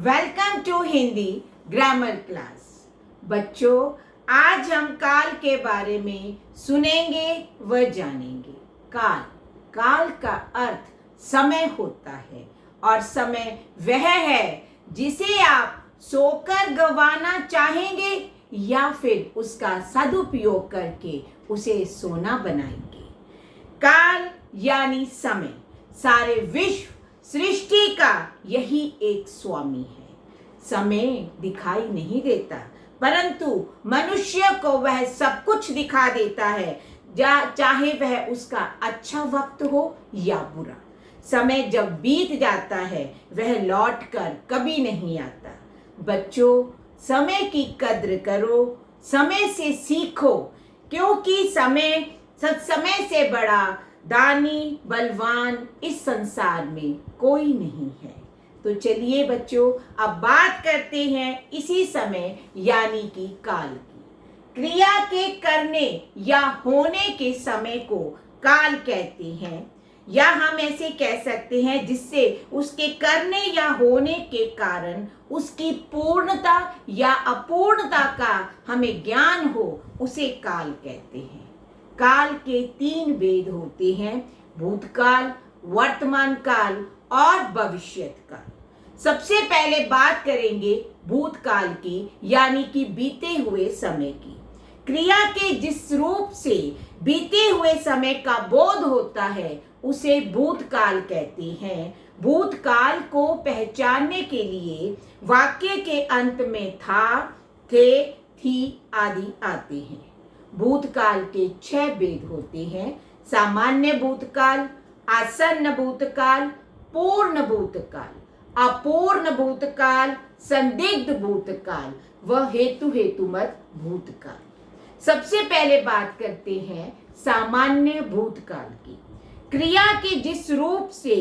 Welcome to Hindi grammar class. बच्चों, आज हम काल के बारे में सुनेंगे व जानेंगे। काल काल का अर्थ समय होता है और समय वह है जिसे आप सोकर गंवाना चाहेंगे या फिर उसका सदुपयोग करके उसे सोना बनाएंगे। काल यानी समय, सारे विश्व सृष्टि का यही एक स्वामी है। समय दिखाई नहीं देता, परंतु मनुष्य को वह सब कुछ दिखा देता है, चाहे वह उसका अच्छा वक्त हो या बुरा। समय जब बीत जाता है वह लौट कर कभी नहीं आता। बच्चों, समय की कद्र करो, समय से सीखो, क्योंकि समय से बड़ा दानी बलवान इस संसार में कोई नहीं है। तो चलिए बच्चों, अब बात करते हैं इसी समय यानी कि काल की। क्रिया के करने या होने के समय को काल कहते हैं, या हम ऐसे कह सकते हैं जिससे उसके करने या होने के कारण उसकी पूर्णता या अपूर्णता का हमें ज्ञान हो, उसे काल कहते हैं। काल के 3 भेद होते हैं: भूतकाल, वर्तमान काल और भविष्यत काल। सबसे पहले बात करेंगे भूतकाल की, यानी कि बीते हुए समय की। क्रिया के जिस रूप से बीते हुए समय का बोध होता है उसे भूतकाल कहते हैं। भूतकाल को पहचानने के लिए वाक्य के अंत में था, थे, थी आदि आते हैं। भूतकाल के 6 भेद होते हैं: सामान्य भूतकाल, आसन्न भूतकाल, पूर्ण भूतकाल, अपूर्ण भूतकाल, संदिग्ध भूतकाल व हेतुमत भूतकाल। सबसे पहले बात करते हैं सामान्य भूतकाल की। क्रिया के जिस रूप से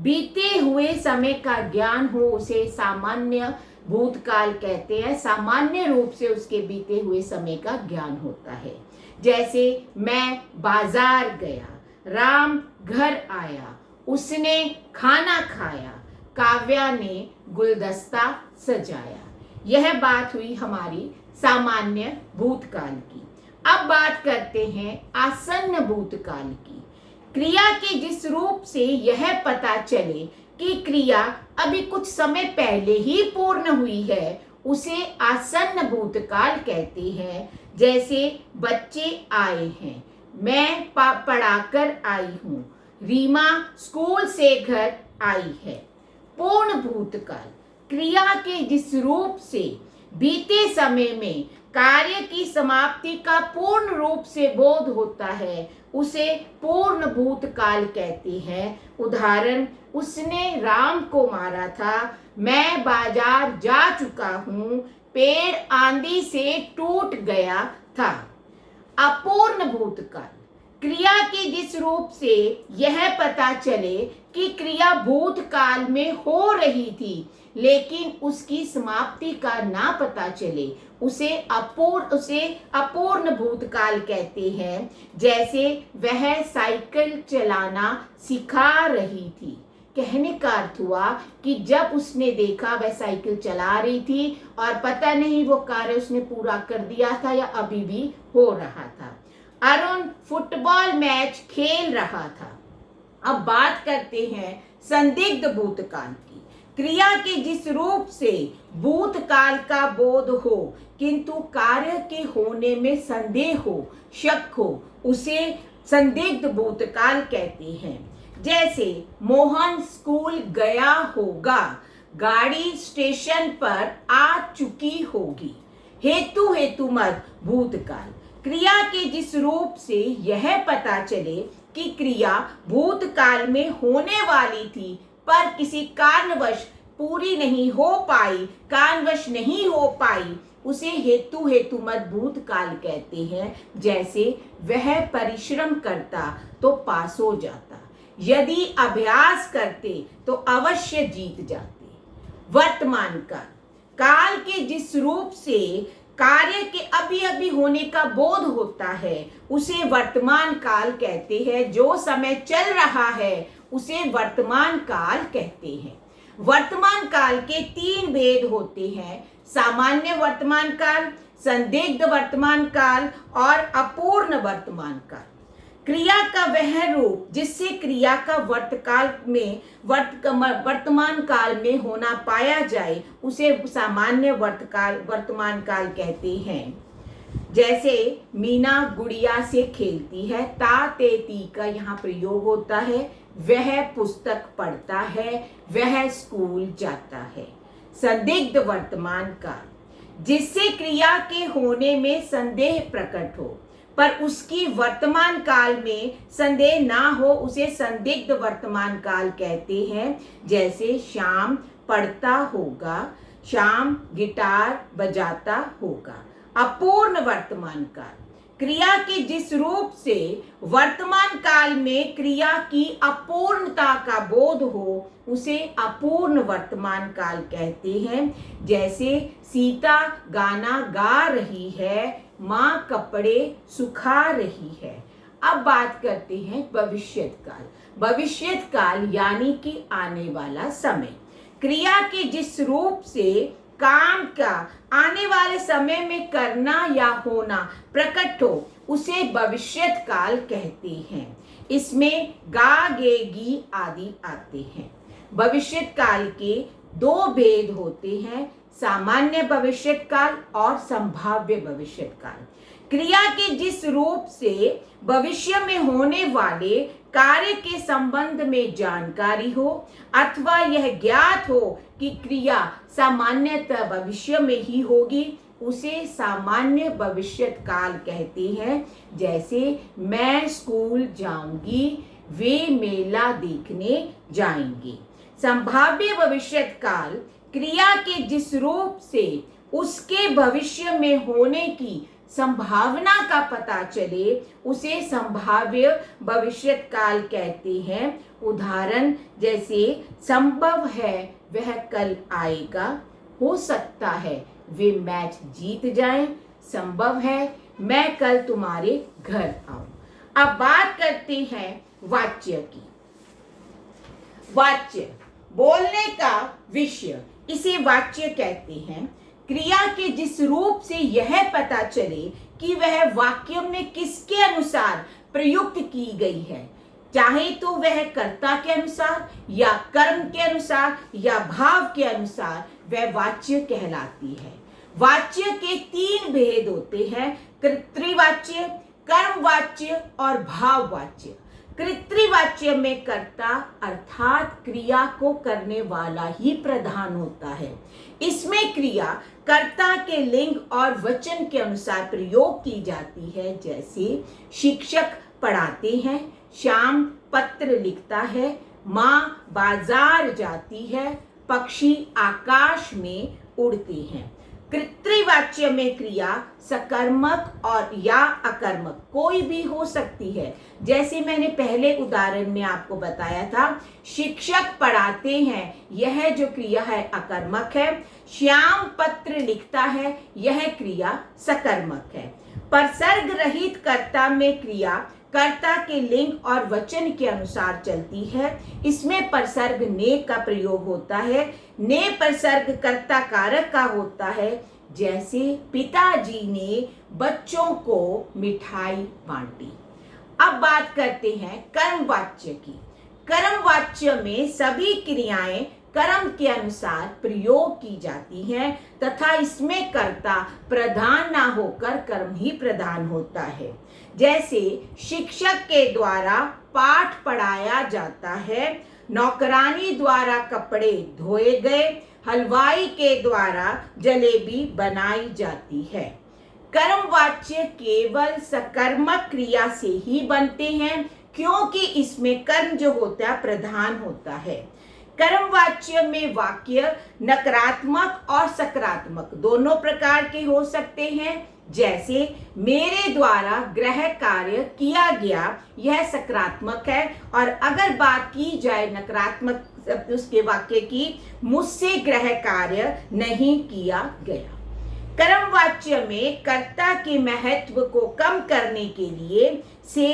बीते हुए समय का ज्ञान हो उसे सामान्य भूतकाल कहते हैं। सामान्य रूप से उसके बीते हुए समय का ज्ञान होता है। जैसे मैं बाजार गया, राम घर आया, उसने खाना खाया, काव्या ने गुलदस्ता सजाया। यह बात हुई हमारी सामान्य भूतकाल की। अब बात करते हैं आसन्न भूतकाल की। क्रिया के जिस रूप से यह पता चले कि क्रिया अभी कुछ समय पहले ही पूर्ण हुई है उसे आसन्न भूतकाल कहते हैं। जैसे बच्चे आए हैं, मैं पढ़ाकर आई हूँ, रीमा स्कूल से घर आई है। पूर्ण भूतकाल, क्रिया के जिस रूप से बीते समय में कार्य की समाप्ति का पूर्ण रूप से बोध होता है उसे पूर्ण भूतकाल कहते हैं। उदाहरण, उसने राम को मारा था, मैं बाजार जा चुका हूँ, पेड़ आंधी से टूट गया था। अपूर्ण भूतकाल, क्रिया के जिस रूप से यह पता चले कि क्रिया भूतकाल में हो रही थी लेकिन उसकी समाप्ति का ना पता चले उसे अपूर्ण भूतकाल कहते हैं। जैसे वह साइकिल चलाना सिखा रही थी। कहने का अर्थ हुआ कि जब उसने देखा वह साइकिल चला रही थी और पता नहीं वो कार्य उसने पूरा कर दिया था या अभी भी हो रहा था। अरुण फुटबॉल मैच खेल रहा था। अब बात करते हैं संदिग्ध भूतकाल की। क्रिया के जिस रूप से भूतकाल का बोध हो किंतु कार्य के होने में संदेह हो, शक हो, उसे संदिग्ध भूतकाल कहते हैं। जैसे मोहन स्कूल गया होगा, गाड़ी स्टेशन पर आ चुकी होगी। हेतुमत भूतकाल, क्रिया के जिस रूप से यह पता चले कि क्रिया भूतकाल में होने वाली थी पर किसी कारणवश पूरी नहीं हो पाई, उसे हेतुमत भूतकाल कहते हैं। जैसे वह परिश्रम करता तो पास हो जाता, यदि अभ्यास करते तो अवश्य जीत जाते। वर्तमान काल, काल के जिस रूप से कार्य के अभी होने का बोध होता है उसे वर्तमान काल कहते हैं। जो समय चल रहा है उसे वर्तमान काल कहते हैं। वर्तमान काल के तीन भेद होते हैं: सामान्य वर्तमान काल, संदिग्ध वर्तमान काल और अपूर्ण वर्तमान काल। क्रिया का वह रूप जिससे क्रिया का वर्तमान काल में होना पाया जाए उसे सामान्य वर्तमान काल कहते हैं। जैसे मीना गुड़िया से खेलती है, ता ते ती का यहाँ प्रयोग होता है। वह पुस्तक पढ़ता है, वह स्कूल जाता है। संदिग्ध वर्तमान काल, जिससे क्रिया के होने में संदेह प्रकट हो पर उसकी वर्तमान काल में संदेह ना हो, उसे संदिग्ध वर्तमान काल कहते हैं। जैसे श्याम पढ़ता होगा, श्याम गिटार बजाता होगा। अपूर्ण वर्तमान काल, क्रिया के जिस रूप से वर्तमान काल में क्रिया की अपूर्णता का बोध हो उसे अपूर्ण वर्तमान काल कहते हैं। जैसे सीता गाना गा रही है, माँ कपड़े सुखा रही है। अब बात करते हैं भविष्यत काल। भविष्यत काल यानी कि आने वाला समय, क्रिया के जिस रूप से काम का आने वाले समय में करना या होना प्रकट हो उसे भविष्यत काल कहते हैं। इसमें गा गे गी आदि आते हैं। भविष्यत काल के दो भेद होते हैं: सामान्य भविष्यत काल और संभाव्य भविष्यत काल। क्रिया के जिस रूप से भविष्य में होने वाले कार्य के संबंध में जानकारी हो अथवा यह ज्ञात हो कि क्रिया सामान्यतः भविष्य में ही होगी उसे सामान्य भविष्यत काल कहते हैं। जैसे मैं स्कूल जाऊंगी, वे मेला देखने जाएंगे। संभाव्य भविष्यत काल, क्रिया के जिस रूप से उसके भविष्य में होने की संभावना का पता चले उसे संभाव्य भविष्यत काल कहते हैं। उदाहरण जैसे संभव है वह कल आएगा, हो सकता है वे मैच जीत जाएं, संभव है मैं कल तुम्हारे घर आऊं। अब बात करते हैं वाच्य की। वाच्य बोलने का विषय, इसे वाच्य कहते हैं। क्रिया के जिस रूप से यह पता चले कि वह वाक्य में किसके अनुसार प्रयुक्त की गई है, चाहे तो वह कर्ता के अनुसार या कर्म के अनुसार या भाव के अनुसार, वह वाच्य कहलाती है। वाच्य के तीन भेद होते हैं: कर्तृवाच्य, कर्मवाच्य और भाववाच्य। कर्तृवाच्य में कर्ता अर्थात क्रिया को करने वाला ही प्रधान होता है। इसमें क्रिया कर्ता के लिंग और वचन के अनुसार प्रयोग की जाती है। जैसे शिक्षक पढ़ाते हैं, श्याम पत्र लिखता है, माँ बाजार जाती है, पक्षी आकाश में उड़ते हैं। कर्तृवाच्य में क्रिया सकर्मक और या अकर्मक कोई भी हो सकती है। जैसे मैंने पहले उदाहरण में आपको बताया था, शिक्षक पढ़ाते हैं, यह जो क्रिया है अकर्मक है। श्याम पत्र लिखता है, यह क्रिया सकर्मक है। परसर्ग रहित कर्ता में क्रिया कर्ता के लिंग और वचन के अनुसार चलती है। इसमें परसर्ग ने का प्रयोग होता है। ने परसर्ग कर्ता कारक का होता है। जैसे पिताजी ने बच्चों को मिठाई बांटी। अब बात करते हैं कर्मवाच्य की। कर्मवाच्य में सभी क्रियाएं कर्म के अनुसार प्रयोग की जाती हैं तथा इसमें कर्ता प्रधान ना होकर कर्म ही प्रधान होता है। जैसे शिक्षक के द्वारा पाठ पढ़ाया जाता है, नौकरानी द्वारा कपड़े धोए गए, हलवाई के द्वारा जलेबी बनाई जाती है। कर्मवाच्य केवल सकर्मक क्रिया से ही बनते हैं क्योंकि इसमें कर्म जो होता है प्रधान होता है। कर्मवाच्य में वाक्य नकारात्मक और सकारात्मक दोनों प्रकार के हो सकते हैं। जैसे मेरे द्वारा गृह कार्य किया गया, यह सकारात्मक है। और अगर बात की जाए नकारात्मक उसके वाक्य की, मुझसे गृह कार्य नहीं किया गया। कर्मवाच्य में कर्ता के महत्व को कम करने के लिए से,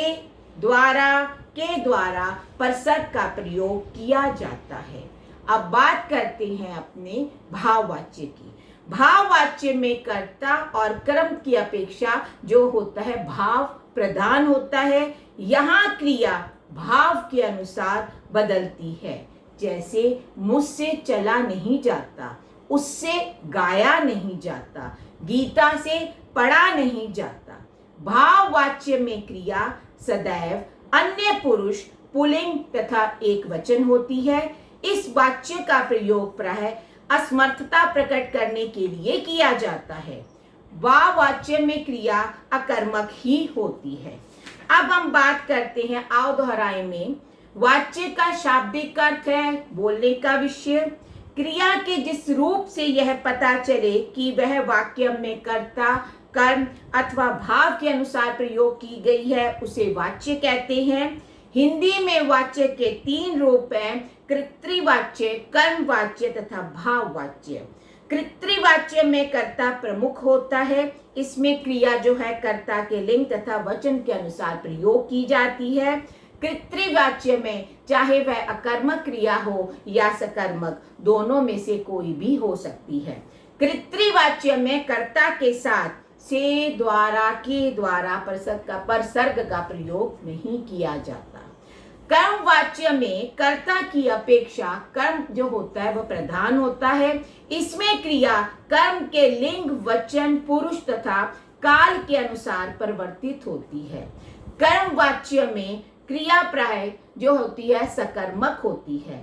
द्वारा, के द्वारा परसर्ग का प्रयोग किया जाता है। अब बात करते हैं अपने भाववाच्य की। भाववाच्य में कर्ता और कर्म की अपेक्षा जो होता है भाव प्रधान होता है। यहाँ क्रिया भाव के अनुसार बदलती है। जैसे मुझसे चला नहीं जाता, उससे गाया नहीं जाता, गीता से पढ़ा नहीं जाता। भाववाच्य में क्रिया सदैव अन्य पुरुष पुल्लिंग तथा एक वचन होती है। इस वाच्य का प्रयोग प्रायः असमर्थता प्रकट करने के लिए किया जाता है। भाववाच्य में क्रिया अकर्मक ही होती है। अब हम बात करते हैं आओ दोहराए में। वाच्य का शाब्दिक अर्थ है बोलने का विषय। क्रिया के जिस रूप से यह पता चले कि वह वाक्य में कर्ता कर्म अथवा भाव के अनुसार प्रयोग की गई है उसे वाच्य कहते हैं। हिंदी में वाच्य के 3 रूप हैं, कर्तृवाच्य, कर्मवाच्य तथा भाववाच्य। कर्तृवाच्य में कर्ता प्रमुख होता है। इसमें क्रिया जो है कर्ता के लिंग तथा वचन के अनुसार प्रयोग की जाती है। कर्तृवाच्य में चाहे वह अकर्मक क्रिया हो या सकर्मक, दोनों में से कोई भी हो सकती है। कर्तृवाच्य में कर्ता के साथ से, द्वारा, के द्वारा परसर्ग का प्रयोग नहीं किया जाता। कर्मवाच्य में कर्ता की अपेक्षा कर्म जो होता है वह प्रधान होता है। इसमें क्रिया कर्म के लिंग, वचन, पुरुष तथा काल के अनुसार परिवर्तित होती है। कर्मवाच्य में क्रिया प्राय जो होती है सकर्मक होती है।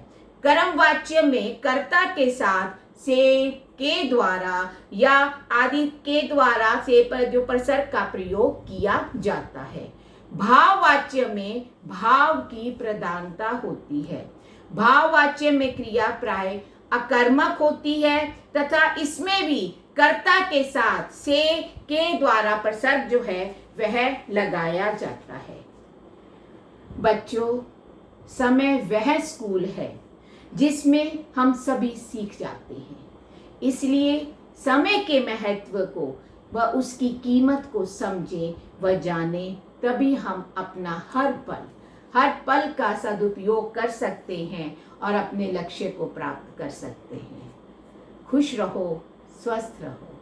कर्मवाच्य में कर्ता के साथ से, के द्वारा या आदि के द्वारा से पर जो परसर्ग का प्रयोग किया जाता है। भाववाच्य में भाव की प्रधानता होती है। भाववाच्य में क्रिया प्राय अकर्मक होती है तथा इसमें भी कर्ता के साथ से, के द्वारा परसर्ग जो है वह लगाया जाता है। बच्चों, समय वह स्कूल है जिसमें हम सभी सीख जाते हैं। इसलिए समय के महत्व को व उसकी कीमत को समझें व जानें, तभी हम अपना हर पल का सदुपयोग कर सकते हैं और अपने लक्ष्य को प्राप्त कर सकते हैं। खुश रहो, स्वस्थ रहो।